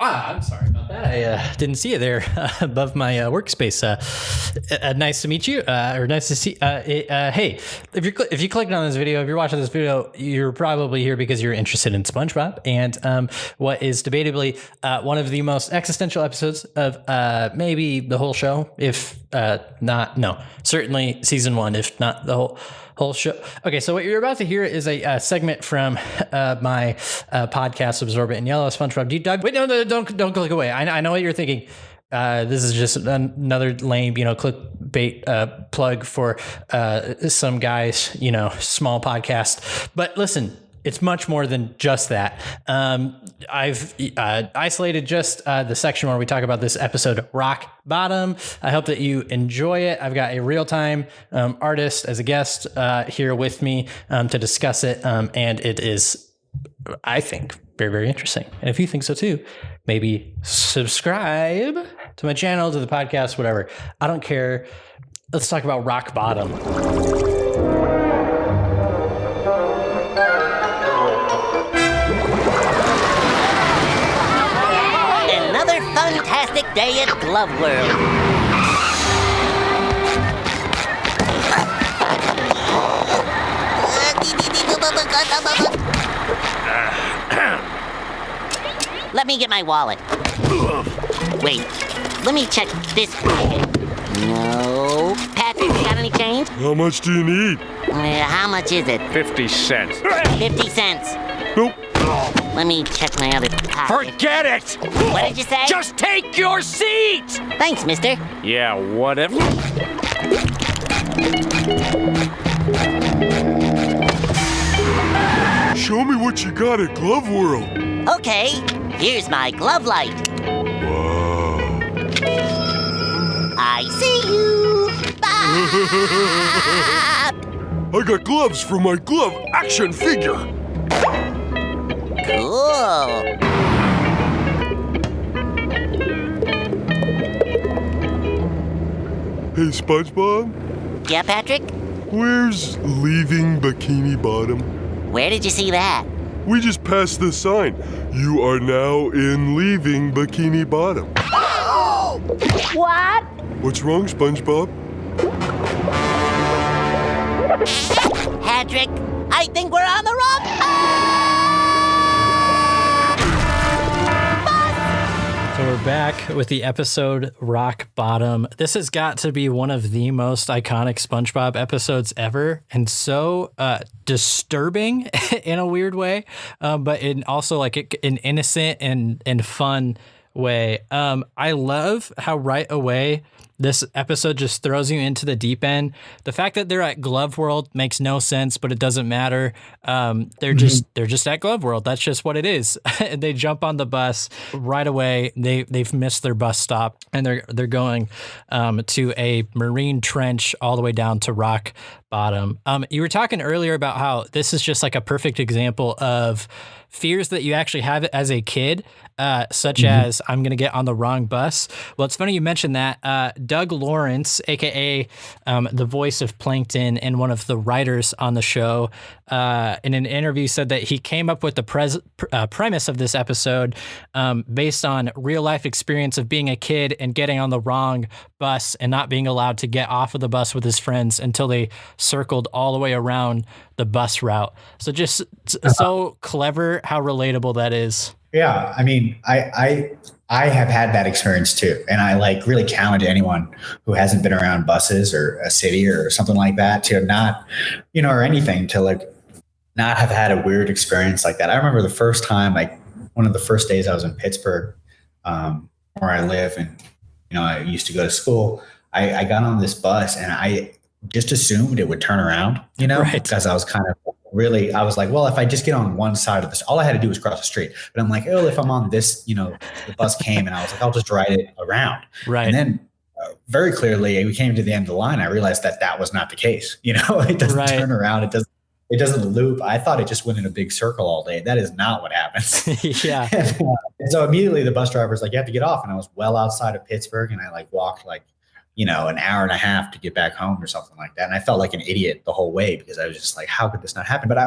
I'm sorry about that. I didn't see you there above my workspace. Nice to meet you, or nice to see. Hey, if you clicked on this video, if you're watching this video, you're probably here because you're interested in SpongeBob and what is debatably one of the most existential episodes of maybe the whole show, if certainly season 1, if not the whole show. Okay, so what you're about to hear is a segment from my podcast, Absorbent and Yellow, SpongeBob Deep Dive. Wait, no, don't click away. I know what you're thinking. This is just another lame, clickbait plug for some guy's, small podcast. But listen, it's much more than just that. I've isolated just the section where we talk about this episode, Rock Bottom. I hope that you enjoy it. I've got a real-time artist as a guest here with me to discuss it. And it is, I think, very, very interesting. And if you think so too, maybe subscribe to my channel, to the podcast, whatever. I don't care. Let's talk about Rock Bottom. Fantastic day at Glove World. Let me get my wallet. Wait, let me check this pocket. No. Patrick, you got any change? How much do you need? How much is it? 50 cents. 50 cents. Nope. Let me check my other pocket. Forget it! What did you say? Just take your seat! Thanks, mister. Yeah, whatever. Show me what you got at Glove World. Okay, here's my glove light. Wow. I see you. I got gloves for my glove action figure. Cool. Hey, SpongeBob? Yeah, Patrick? Where's leaving Bikini Bottom? Where did you see that? We just passed the sign. You are now in leaving Bikini Bottom. What? What's wrong, SpongeBob? Patrick, I think we're on the wrong So we're back with the episode Rock Bottom. This has got to be one of the most iconic SpongeBob episodes ever, and so disturbing in a weird way, but in also like an innocent and fun way. I love how right away this episode just throws you into the deep end. The fact that they're at Glove World makes no sense, but it doesn't matter. They're just at Glove World. That's just what it is. They jump on the bus right away. They've missed their bus stop, and they're going to a marine trench all the way down to Rock Bottom. You were talking earlier about how this is just like a perfect example of fears that you actually have as a kid, such as I'm going to get on the wrong bus. Well, it's funny you mentioned that. Doug Lawrence, a.k.a. The voice of Plankton and one of the writers on the show, in an interview said that he came up with the premise of this episode based on real-life experience of being a kid and getting on the wrong bus and not being allowed to get off of the bus with his friends until they circled all the way around the bus route. So just so clever how relatable that is. Yeah, I mean, I have had that experience too, and I really challenge anyone who hasn't been around buses or a city or something like that to not, or anything, to not have had a weird experience like that. I remember the first time, one of the first days I was in Pittsburgh, where I live, and I used to go to school. I got on this bus and I just assumed it would turn around, Right. Because I was kind of I was like, well, if I just get on one side of this, all I had to do was cross the street. But I'm like, oh, if I'm on this, the bus came, and I was like, I'll just ride it around. Right. And then very clearly we came to the end of the line. I realized that was not the case. It doesn't turn around. It doesn't loop. I thought it just went in a big circle all day. That is not what happens. Yeah. And so immediately the bus driver's like, you have to get off. And I was well outside of Pittsburgh, and I walked an hour and a half to get back home or something like that. And I felt like an idiot the whole way because I was just like, how could this not happen? But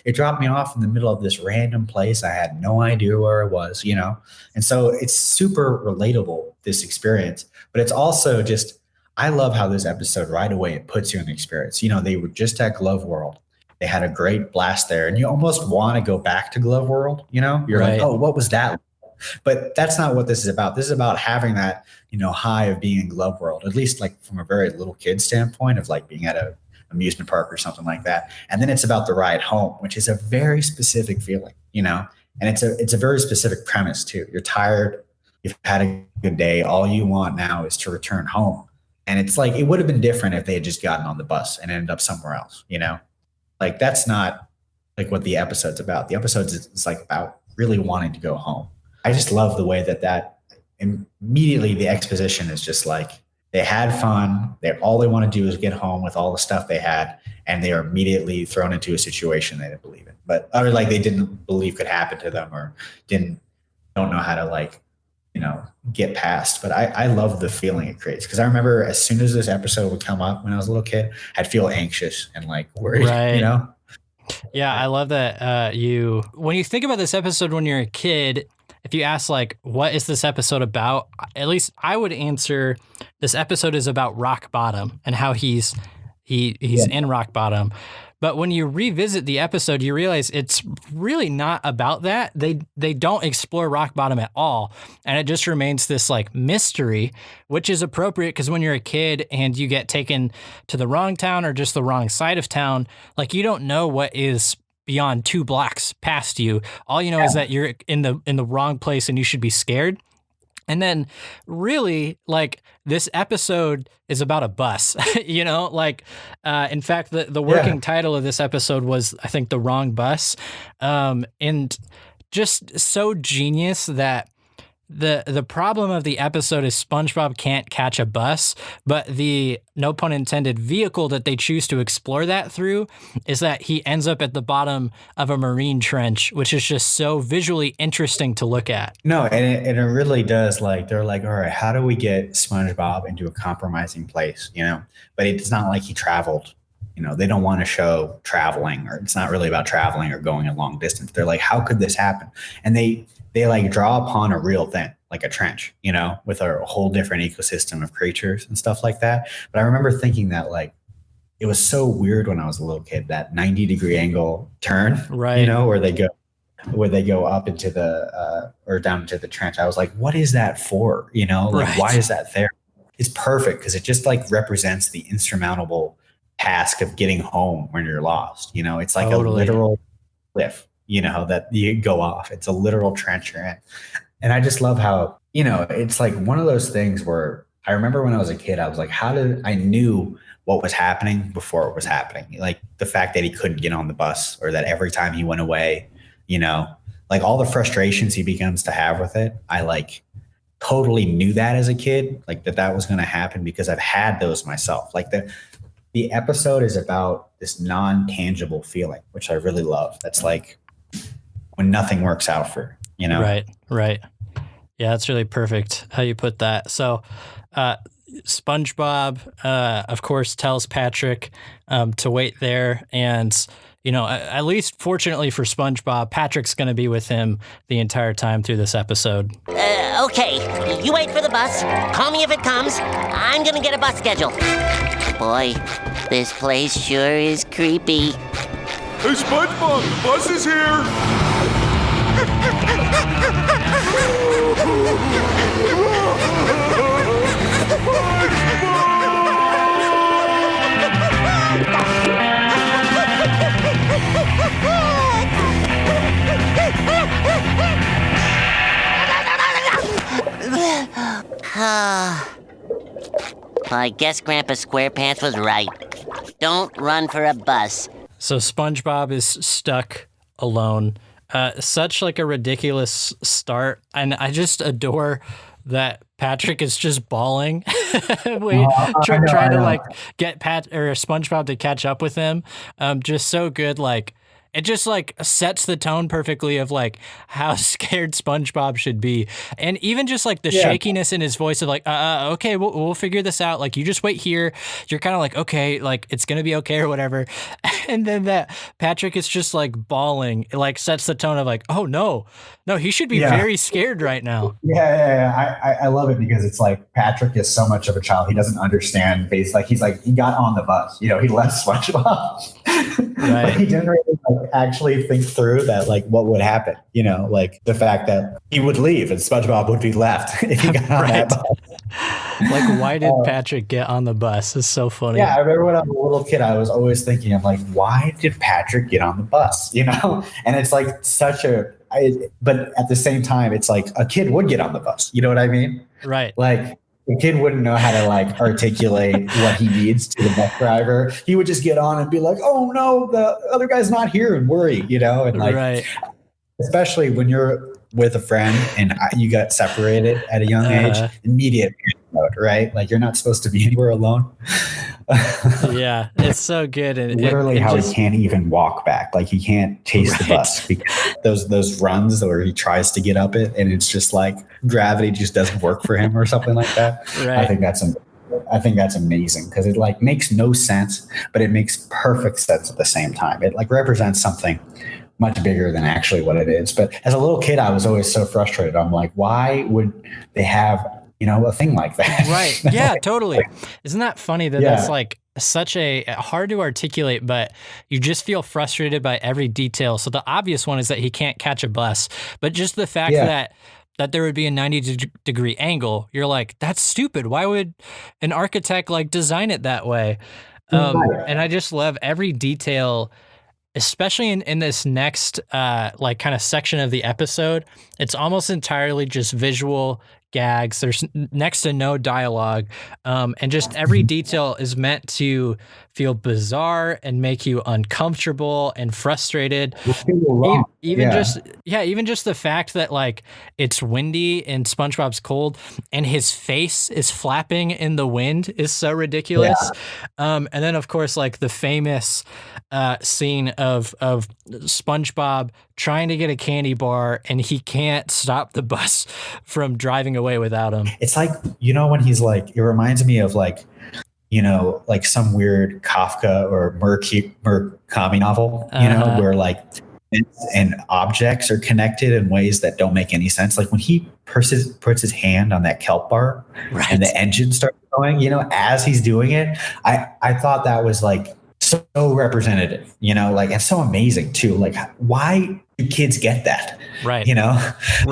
it dropped me off in the middle of this random place. I had no idea where it was, And so it's super relatable, this experience, but it's also just, I love how this episode right away, it puts you in the experience. They were just at Glove World. They had a great blast there, and you almost want to go back to Glove World. You're Right. like, oh, what was that? But that's not what this is about. This is about having that, high of being in Glove World, at least like from a very little kid standpoint of like being at a amusement park or something like that. And then it's about the ride home, which is a very specific feeling, and it's a very specific premise too. You're tired, you've had a good day. All you want now is to return home. And it's like, it would have been different if they had just gotten on the bus and ended up somewhere else, Like that's not like what the episode's about. The episode's is like about really wanting to go home. I just love the way that immediately the exposition is just like they had fun. All they want to do is get home with all the stuff they had, and they are immediately thrown into a situation they didn't believe in, or like they didn't believe could happen to them, or don't know how to like get past. But I love the feeling it creates, because I remember as soon as this episode would come up when I was a little kid, I'd feel anxious and like worried, Right. Yeah, I love that when you think about this episode when you're a kid, if you ask like, what is this episode about? At least I would answer, this episode is about rock bottom and how he's in rock bottom. But when you revisit the episode, you realize it's really not about that. They don't explore rock bottom at all. And it just remains this like mystery, which is appropriate because when you're a kid and you get taken to the wrong town or just the wrong side of town, like you don't know what is beyond 2 blocks past you. All you know is that you're in the wrong place and you should be scared. And then really, like, this episode is about a bus, in fact, the working title of this episode was, I think, The Wrong Bus. And just so genius that the problem of the episode is SpongeBob can't catch a bus, but the, no pun intended, vehicle that they choose to explore that through is that he ends up at the bottom of a marine trench, which is just so visually interesting to look at. No, and it really does. Like, they're like, all right, how do we get SpongeBob into a compromising place, But it's not like he traveled. They don't want to show traveling, or it's not really about traveling or going a long distance. They're like, how could this happen? And they like draw upon a real thing, like a trench, with a whole different ecosystem of creatures and stuff like that. But I remember thinking that like, it was so weird when I was a little kid, that 90-degree angle turn, right? Where they go up into the, or down into the trench. I was like, what is that for? Right. Why is that there? It's perfect, because it just like represents the insurmountable task of getting home when you're lost. It's like Totally. a literal cliff, that you go off. It's a literal trench you're in. And I just love how, it's like one of those things where I remember when I was a kid, I was like, I knew what was happening before it was happening. Like the fact that he couldn't get on the bus, or that every time he went away, like all the frustrations he begins to have with it. I like totally knew that as a kid, like that was going to happen, because I've had those myself. Like the episode is about this non-tangible feeling, which I really love. That's like when nothing works out for, Right. Yeah, that's really perfect how you put that. So, SpongeBob, of course, tells Patrick to wait there. And, at least fortunately for SpongeBob, Patrick's going to be with him the entire time through this episode. Okay, you wait for the bus. Call me if it comes. I'm gonna get a bus schedule. Boy, this place sure is creepy. Hey, SpongeBob, the bus is here! I guess Grandpa SquarePants was right. Don't run for a bus. So SpongeBob is stuck alone. Such like a ridiculous start. And I just adore that Patrick is just bawling. Trying to like get SpongeBob to catch up with him. Just so good. Like It just like sets the tone perfectly of like how scared SpongeBob should be. And even just like the shakiness in his voice of like, okay, we'll figure this out. Like, you just wait here. You're kind of like, okay, like it's going to be okay or whatever. And then that Patrick is just like bawling. It like sets the tone of like, oh no, he should be very scared right now. I love it because it's like Patrick is so much of a child. He doesn't understand base. Like he got on the bus, he left SpongeBob. Right. He didn't really actually think through that, like what would happen, like the fact that he would leave and SpongeBob would be left if he got on that bus. Like, why did Patrick get on the bus? It's so funny. Yeah, I remember when I was a little kid, I was always thinking, I'm like, why did Patrick get on the bus? And it's like but at the same time, it's like a kid would get on the bus. You know what I mean? Right. Like, the kid wouldn't know how to like articulate what he needs to the bus driver. He would just get on and be like, "Oh no, the other guy's not here," and worry, and like, right. Especially when you're with a friend and you got separated at a young age, immediate mode, right? Like you're not supposed to be anywhere alone. Yeah, it's so good. And literally how he can't even walk back. Like he can't chase the bus because those runs where he tries to get up it and it's just like gravity just doesn't work for him or something like that. Right. I think that's amazing because it like makes no sense, but it makes perfect sense at the same time. It like represents something much bigger than actually what it is. But as a little kid, I was always so frustrated. I'm like, why would they have a thing like that? Right. Yeah, totally. Isn't that funny that that's like such a hard to articulate, but you just feel frustrated by every detail. So the obvious one is that he can't catch a bus, but just the fact that there would be a 90-degree angle, you're like, that's stupid. Why would an architect like design it that way? And I just love every detail, especially in this next like kind of section of the episode. It's almost entirely just visual gags. There's next to no dialogue, and just every detail is meant to feel bizarre and make you uncomfortable and frustrated. Even just the fact that like it's windy and SpongeBob's cold and his face is flapping in the wind is so ridiculous. And then of course like the famous scene of SpongeBob trying to get a candy bar and he can't stop the bus from driving away without him. It's like, when he's like, it reminds me of like, like some weird Kafka or Murakami novel, where like and objects are connected in ways that don't make any sense. Like when he puts his hand on that kelp bar and the engine starts going, as he's doing it, I thought that was like so representative, like, and so amazing too. Like, why do kids get that? Right.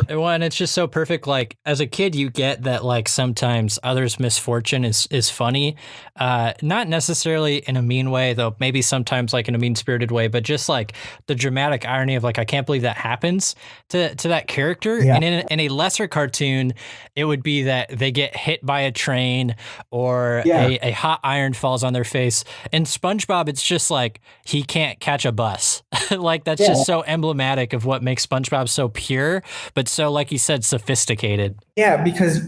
Well, and it's just so perfect. Like as a kid, you get that like sometimes others' misfortune is funny. Not necessarily in a mean way, though maybe sometimes like in a mean-spirited way, but just like the dramatic irony of like, I can't believe that happens to that character. Yeah. And in a lesser cartoon, it would be that they get hit by a train or a hot iron falls on their face. In SpongeBob, it's just like he can't catch a bus. Like that's just so emblematic of what makes SpongeBob so pure, but so, like you said, sophisticated. Yeah, because,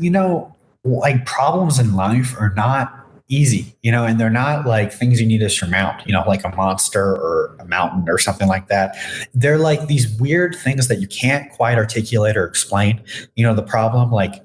like problems in life are not easy, and they're not like things you need to surmount, like a monster or a mountain or something like that. They're like these weird things that you can't quite articulate or explain. The problem, like,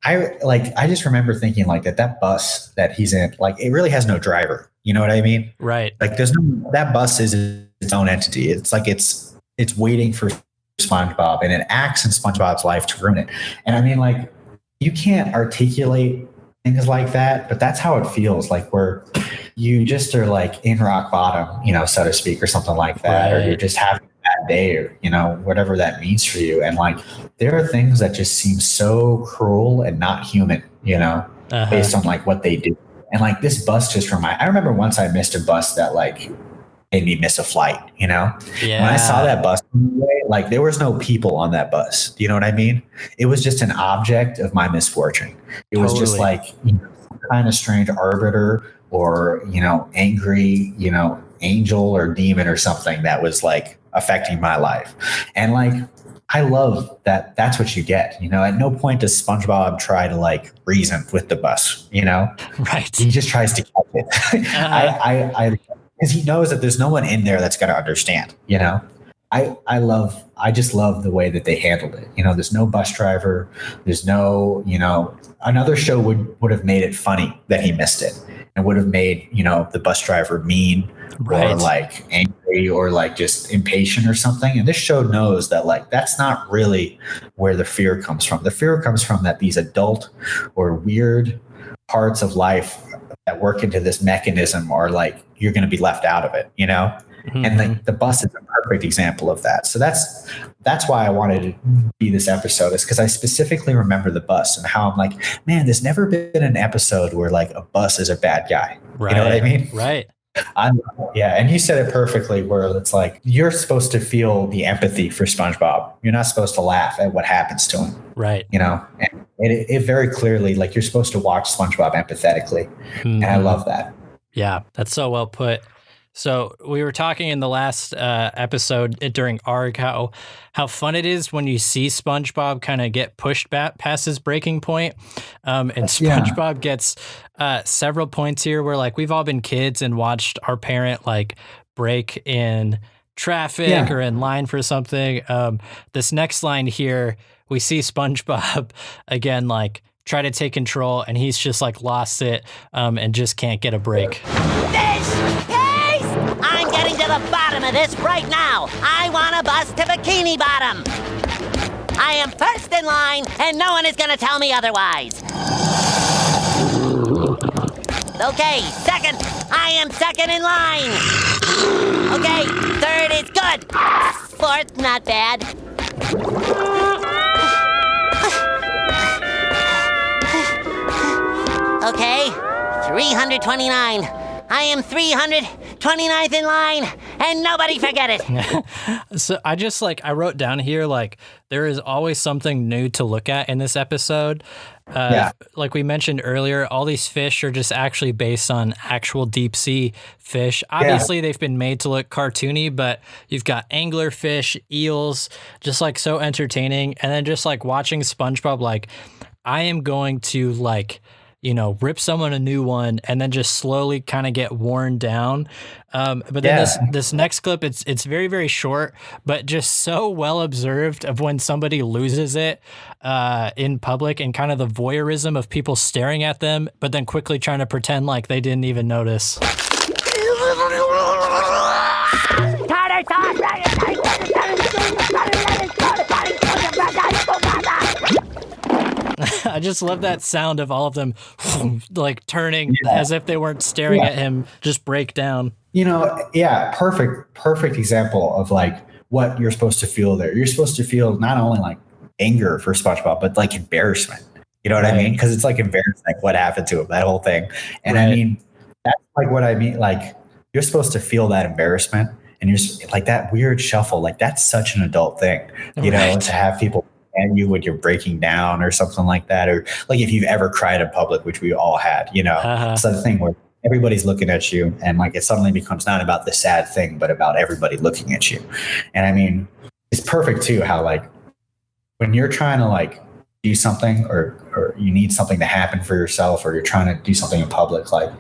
I just remember thinking like that bus that he's in, like it really has no driver. You know what I mean? Right. Like that bus is its own entity. It's like it's waiting for SpongeBob and it acts in SpongeBob's life to ruin it. And I mean, like, you can't articulate things like that, but that's how it feels, like where you just are like in rock bottom, so to speak, or something like that, or you're just having a bad day, or whatever that means for you. And like there are things that just seem so cruel and not human, based on like what they do. And like this bus just I remember once I missed a bus that like made me miss a flight, When I saw that bus, like there was no people on that bus. Do you know what I mean? It was just an object of my misfortune. It was just like some kind of strange arbiter or, angry, angel or demon or something that was like affecting my life. And like, I love that that's what you get, at no point does SpongeBob try to like reason with the bus, Right. He just tries to catch it. because he knows that there's no one in there that's going to understand, you know? I just love the way that they handled it. You know, there's no bus driver. There's no, you know, another show would have made it funny that he missed it and would have made, you know, the bus driver mean or like angry or like just impatient or something. And this show knows that like, that's not really where the fear comes from. The fear comes from that these adult or weird parts of life that work into this mechanism are like, you're going to be left out of it, you know? Mm-hmm. And like the bus is a perfect example of that. So that's why I wanted to be this episode, is because I specifically remember the bus and how I'm like, man, there's never been an episode where like a bus is a bad guy. Right. You know what I mean? Right. Yeah. And you said it perfectly, where it's like, you're supposed to feel the empathy for SpongeBob. You're not supposed to laugh at what happens to him. Right. You know, and it very clearly, like, you're supposed to watch SpongeBob empathetically. Mm-hmm. And I love that. Yeah, that's so well put. So we were talking in the last episode during ARG how fun it is when you see SpongeBob kind of get pushed back past his breaking point. And SpongeBob gets several points here where like we've all been kids and watched our parent like break in traffic or in line for something. This next line here, we see SpongeBob again, like try to take control, and he's just like lost it and just can't get a break. I'm getting to the bottom of this right now. I want a bus to Bikini Bottom. I am first in line, and no one is going to tell me otherwise. Okay, second. I am second in line. Okay, third is good. Fourth, not bad. Okay, 329. I am 329th in line, and nobody forget it. So I wrote down here, like, there is always something new to look at in this episode. Like we mentioned earlier, all these fish are just actually based on actual deep sea fish. Obviously, they've been made to look cartoony, but you've got anglerfish, eels, just like so entertaining. And then just like watching SpongeBob, like, I am going to like, you know, rip someone a new one and then just slowly kind of get worn down. But then this next clip, it's very, very short, but just so well observed of when somebody loses it in public and kind of the voyeurism of people staring at them, but then quickly trying to pretend like they didn't even notice. I just love that sound of all of them like turning as if they weren't staring at him, just break down. You know, perfect example of like what you're supposed to feel there. You're supposed to feel not only like anger for SpongeBob, but like embarrassment. You know what I mean? Because it's like embarrassing, like what happened to him, that whole thing. And I mean, that's like what I mean. Like, you're supposed to feel that embarrassment, and you're just, like, that weird shuffle. Like, that's such an adult thing, you know, to have people and you when you're breaking down or something like that, or like if you've ever cried in public, which we all had, you know. It's the thing where everybody's looking at you, and like it suddenly becomes not about the sad thing, but about everybody looking at you. And I mean, it's perfect too how like when you're trying to like do something or you need something to happen for yourself, or you're trying to do something in public, like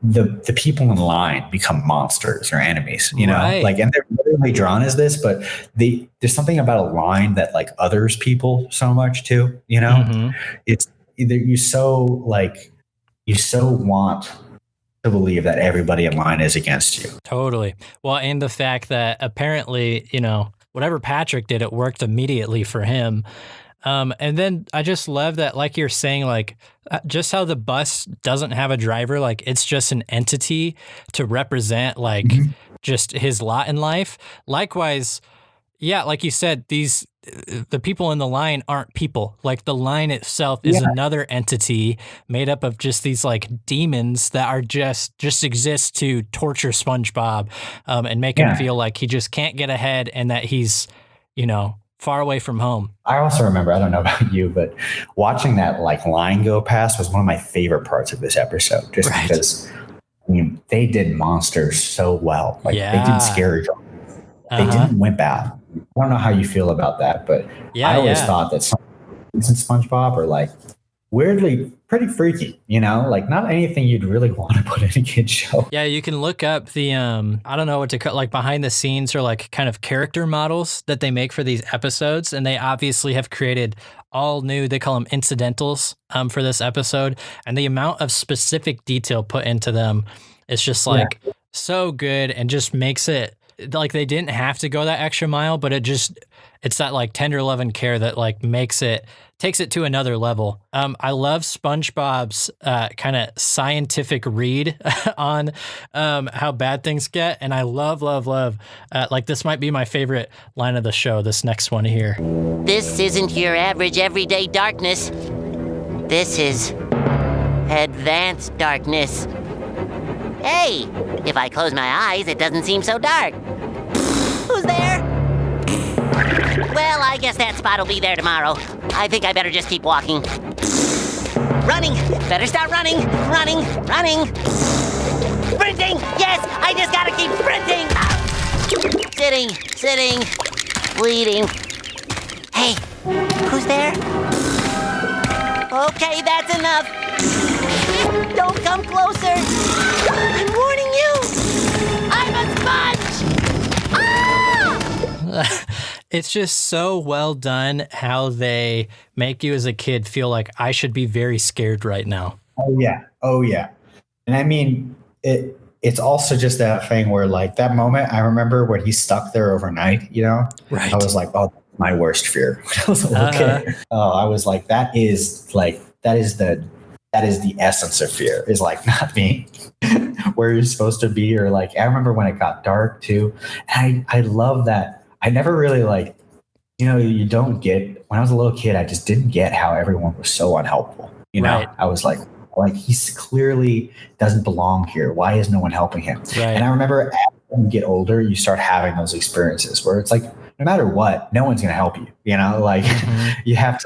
the people in line become monsters or enemies, you know, like, and they're literally drawn as this, but there's something about a line that like others people so much too, you know. It's either you so want to believe that everybody in line is against you. Totally. Well, and the fact that apparently, you know, whatever Patrick did, it worked immediately for him. And then I just love that, like you're saying, like just how the bus doesn't have a driver, like it's just an entity to represent like just his lot in life. Likewise, yeah, like you said, the people in the line aren't people. Like the line itself is another entity made up of just these like demons that are just exist to torture SpongeBob and make him feel like he just can't get ahead and that he's, you know, far away from home. I also remember, I don't know about you, but watching that like line go past was one of my favorite parts of this episode, just because I mean, they did monsters so well. Like they did scary. They didn't wimp out. I don't know how you feel about that, but I always thought that some in SpongeBob are like weirdly pretty freaky, like not anything you'd really want to put in a kid's show. Yeah, you can look up the, I don't know what to call, like behind the scenes or like kind of character models that they make for these episodes. And they obviously have created all new, they call them incidentals for this episode. And the amount of specific detail put into them is just like so good and just makes it like they didn't have to go that extra mile, but it's that like tender love and care that like takes it to another level. I love SpongeBob's kind of scientific read on how bad things get. And I love, like this might be my favorite line of the show, this next one here. This isn't your average everyday darkness. This is advanced darkness. Hey, if I close my eyes, it doesn't seem so dark. Who's there? Well, I guess that spot will be there tomorrow. I think I better just keep walking. Running! Better start running! Running! Sprinting! Yes! I just gotta keep sprinting! Sitting, bleeding. Hey, who's there? Okay, that's enough. Don't come closer. I'm warning you. I'm a sponge. Ah! It's just so well done how they make you as a kid feel like I should be very scared right now. Oh yeah. And I mean, it's also just that thing where like that moment, I remember when he's stuck there overnight, Right. I was like, oh, my worst fear when I was a little kid. Oh, I was like, that is the essence of fear, is like not being where you're supposed to be. Or like, I remember when it got dark too. And I love that. I never really like, you don't get, when I was a little kid, I just didn't get how everyone was so unhelpful. Right. I was like he clearly doesn't belong here. Why is no one helping him? Right. And I remember as you get older, you start having those experiences where it's like, no matter what, no one's going to help you. You have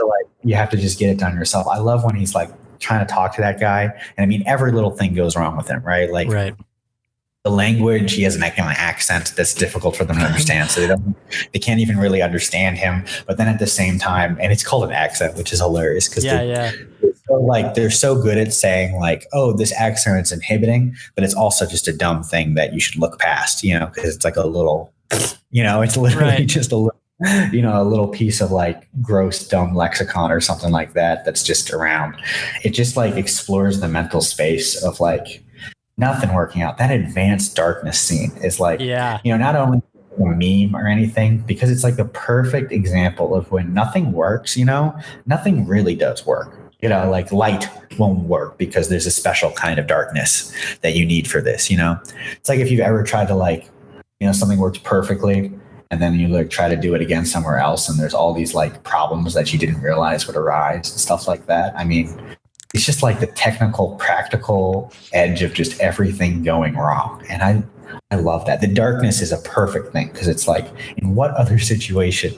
to just get it done yourself. I love when he's like trying to talk to that guy. And I mean, every little thing goes wrong with him, right? Like the language, he has an accent that's difficult for them to understand. So they can't even really understand him. But then at the same time, and it's called an accent, which is hilarious because they're so good at saying like, oh, this accent is inhibiting, but it's also just a dumb thing that you should look past, because it's like a little, it's literally just a little, a little piece of like gross, dumb lexicon or something like that that's just around. It just like explores the mental space of like nothing working out. That advanced darkness scene is like, not only a meme or anything, because it's like the perfect example of when nothing works, nothing really does work. Like light won't work because there's a special kind of darkness that you need for this, It's like if you've ever tried to like, something works perfectly and then you like try to do it again somewhere else and there's all these like problems that you didn't realize would arise and stuff like that. I mean, it's just like the technical, practical edge of just everything going wrong. And I love that. The darkness is a perfect thing because it's like, in what other situation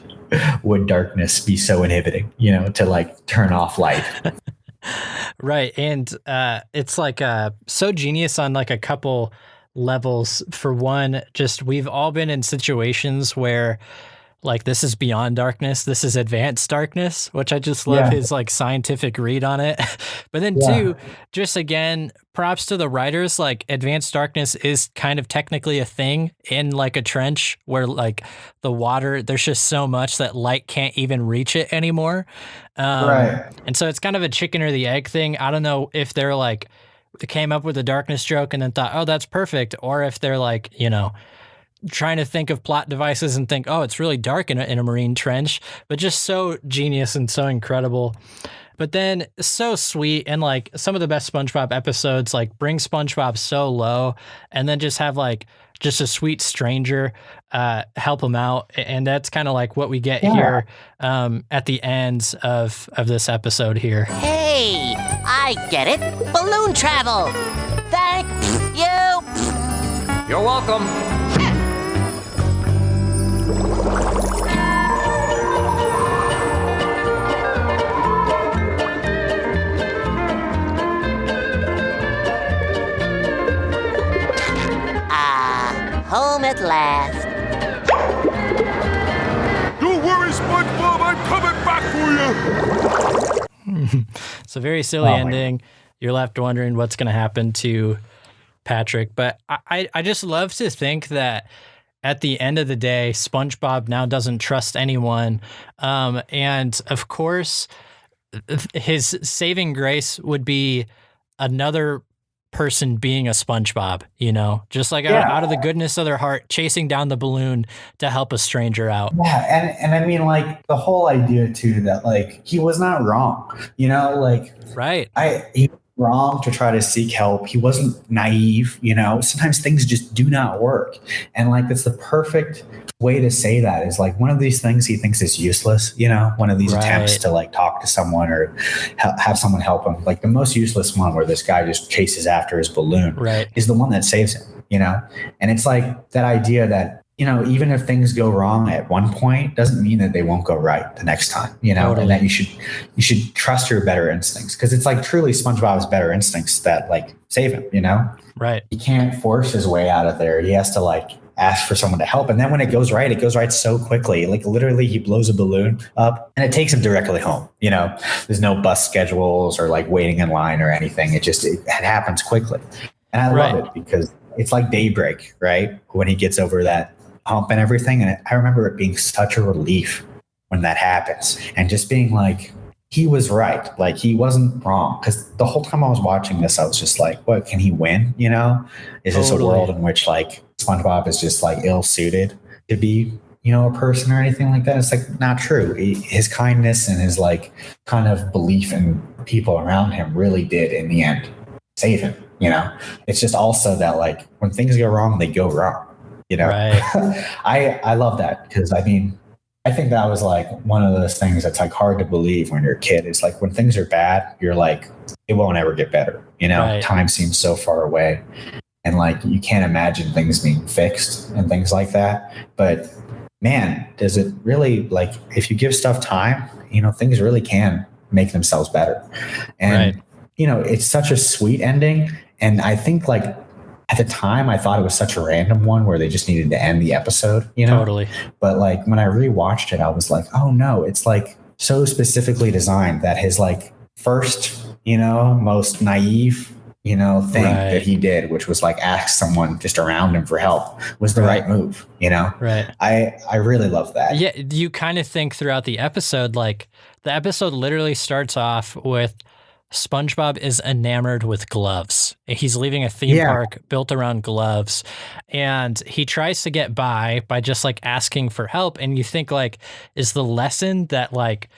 would darkness be so inhibiting, to like turn off light? Right. And it's like so genius on like a couple levels. For one, just we've all been in situations where like this is beyond darkness, this is advanced darkness, which I just love his like scientific read on it. But then two, just again, props to the writers, like advanced darkness is kind of technically a thing in like a trench where like the water, there's just so much that light can't even reach it anymore. And so it's kind of a chicken or the egg thing. I don't know if they're like, they came up with a darkness joke and then thought, oh, that's perfect. Or if they're like, trying to think of plot devices and think, oh, it's really dark in a marine trench, but just so genius and so incredible. But then so sweet, and like some of the best SpongeBob episodes like bring SpongeBob so low and then just have like just a sweet stranger help him out. And that's kind of like what we get here at the ends of this episode here. Hey, I get it. Balloon travel. Thank you. You're welcome. Home at last. Don't worry, SpongeBob, I'm coming back for you. It's a very silly Oh, ending. You're left wondering what's going to happen to Patrick. But I just love to think that at the end of the day, SpongeBob now doesn't trust anyone. And of course, his saving grace would be another person being a SpongeBob, just like out of the goodness of their heart, chasing down the balloon to help a stranger out. Yeah, and I mean, like, the whole idea too that, like, he was not wrong, like, right. He was wrong to try to seek help. He wasn't naive, sometimes things just do not work. And like, that's the perfect way to say that is like one of these things he thinks is useless, one of these attempts to like talk to someone or have someone help him. Like the most useless one where this guy just chases after his balloon is the one that saves him, and it's like that idea that, even if things go wrong at one point doesn't mean that they won't go right the next time, Totally. and that you should trust your better instincts. Cause it's like truly SpongeBob's better instincts that like save him, Right. He can't force his way out of there. He has to like ask for someone to help. And then when it goes right so quickly. Like literally he blows a balloon up and it takes him directly home. There's no bus schedules or like waiting in line or anything. It happens quickly. And I love it because it's like daybreak, right? When he gets over that hump and everything. And I remember it being such a relief when that happens and just being like, he was right. Like he wasn't wrong. Cause the whole time I was watching this, I was just like, what, can he win? Is this a world in which like SpongeBob is just like ill suited to be, a person or anything like that? It's like not true. His kindness and his like kind of belief in people around him really did in the end save him. It's just also that like when things go wrong, they go wrong. Right. I love that because I mean, I think that was like one of those things that's like hard to believe when you're a kid. It's like when things are bad, you're like, it won't ever get better. Right. Time seems so far away and like you can't imagine things being fixed and things like that. But man, does it really, like, if you give stuff time, things really can make themselves better. And, it's such a sweet ending. And I think like at the time I thought it was such a random one where they just needed to end the episode, Totally. But like when I rewatched it, I was like, oh no, it's like so specifically designed that his like first, most naive, thing that he did, which was like ask someone just around him for help, was the right move, Right. I really love that. Yeah. You kind of think throughout the episode, like the episode literally starts off with SpongeBob is enamored with gloves. He's leaving a theme park built around gloves, and he tries to get by just like asking for help. And you think like, is the lesson that like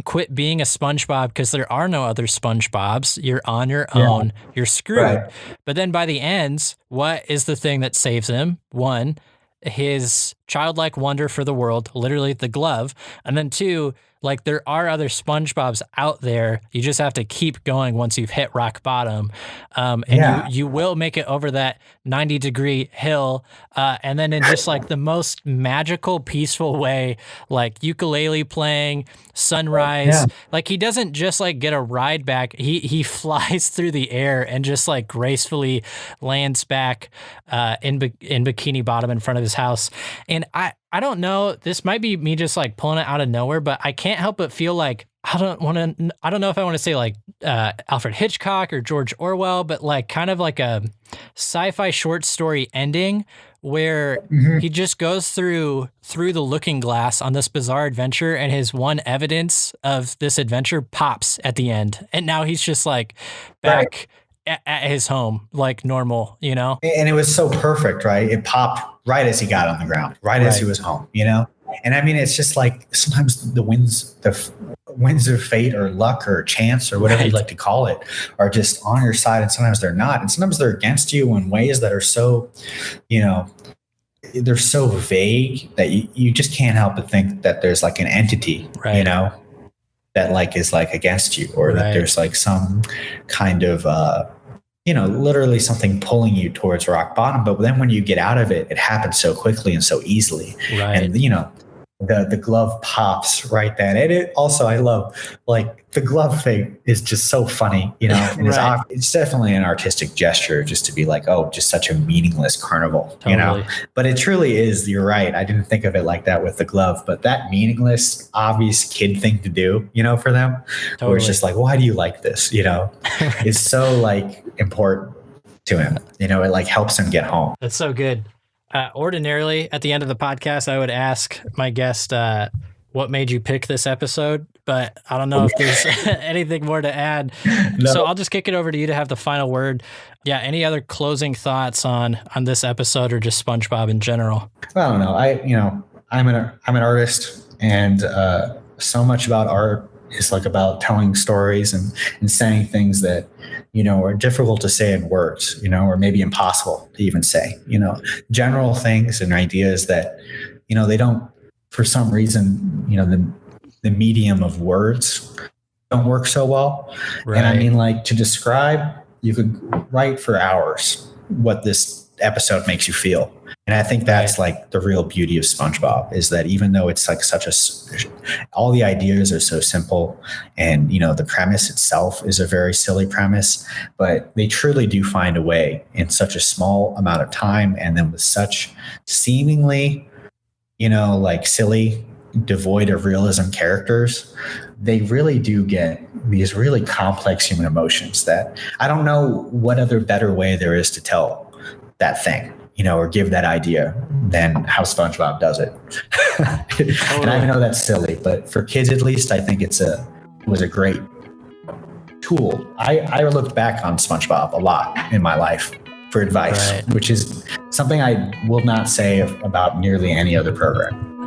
quit being a SpongeBob because there are no other SpongeBobs. You're on your own. You're screwed. Right. But then by the end, what is the thing that saves him? One, his childlike wonder for the world, literally the glove. And then two, like there are other SpongeBobs out there. You just have to keep going once you've hit rock bottom. You will make it over that 90-degree hill. And then in just like the most magical, peaceful way, like ukulele playing, sunrise. Like he doesn't just like get a ride back. He flies through the air and just like gracefully lands back in Bikini Bottom in front of his house. And I don't know, this might be me just like pulling it out of nowhere, but I can't help but feel like I don't know if I want to say like Alfred Hitchcock or George Orwell, but like kind of like a sci-fi short story ending where he just goes through the looking glass on this bizarre adventure, and his one evidence of this adventure pops at the end. And now he's just like back at his home, like normal, And it was so perfect, right? It popped right as he got on the ground, right as he was home, And I mean, it's just like sometimes the winds of fate or luck or chance or whatever you'd like to call it are just on your side, and sometimes they're not, and sometimes they're against you in ways that are so, they're so vague that you just can't help but think that there's like an entity, that like is like against you, or that there's like some kind of literally something pulling you towards rock bottom. But then when you get out of it, it happens so quickly and so easily. And the glove pops right then. And it also, I love, like, the glove thing is just so funny, you know. And Right. it's definitely an artistic gesture just to be like, oh, just such a meaningless carnival, you know. Totally. But it truly is. You're right. I didn't think of it like that with the glove, but that meaningless, obvious kid thing to do, you know, for them, where Totally. it's just like, why do you like this? You know, it's so like important to him. You know, it like helps him get home. That's so good. Ordinarily, at the end of the podcast, I would ask my guest what made you pick this episode, but I don't know if there's anything more to add. No. So I'll just kick it over to you to have the final word. Yeah. Any other closing thoughts on this episode or just SpongeBob in general? I don't know. I'm an artist, and so much about art is like about telling stories and saying things that, you know, are difficult to say in words, you know, or maybe impossible to even say, you know, general things and ideas that, you know, they don't, for some reason, you know, the medium of words don't work so well. Right. And I mean, like, to describe, you could write for hours what this episode makes you feel. And I think that's like the real beauty of SpongeBob, is that even though it's like all the ideas are so simple, and, you know, the premise itself is a very silly premise, but they truly do find a way in such a small amount of time, and then with such seemingly, you know, like silly, devoid of realism characters, they really do get these really complex human emotions that I don't know what other better way there is to tell that thing, you know, or give that idea than how SpongeBob does it. And I know that's silly, but for kids at least, I think it was a great tool. I looked back on SpongeBob a lot in my life for advice, which is something I will not say about nearly any other program.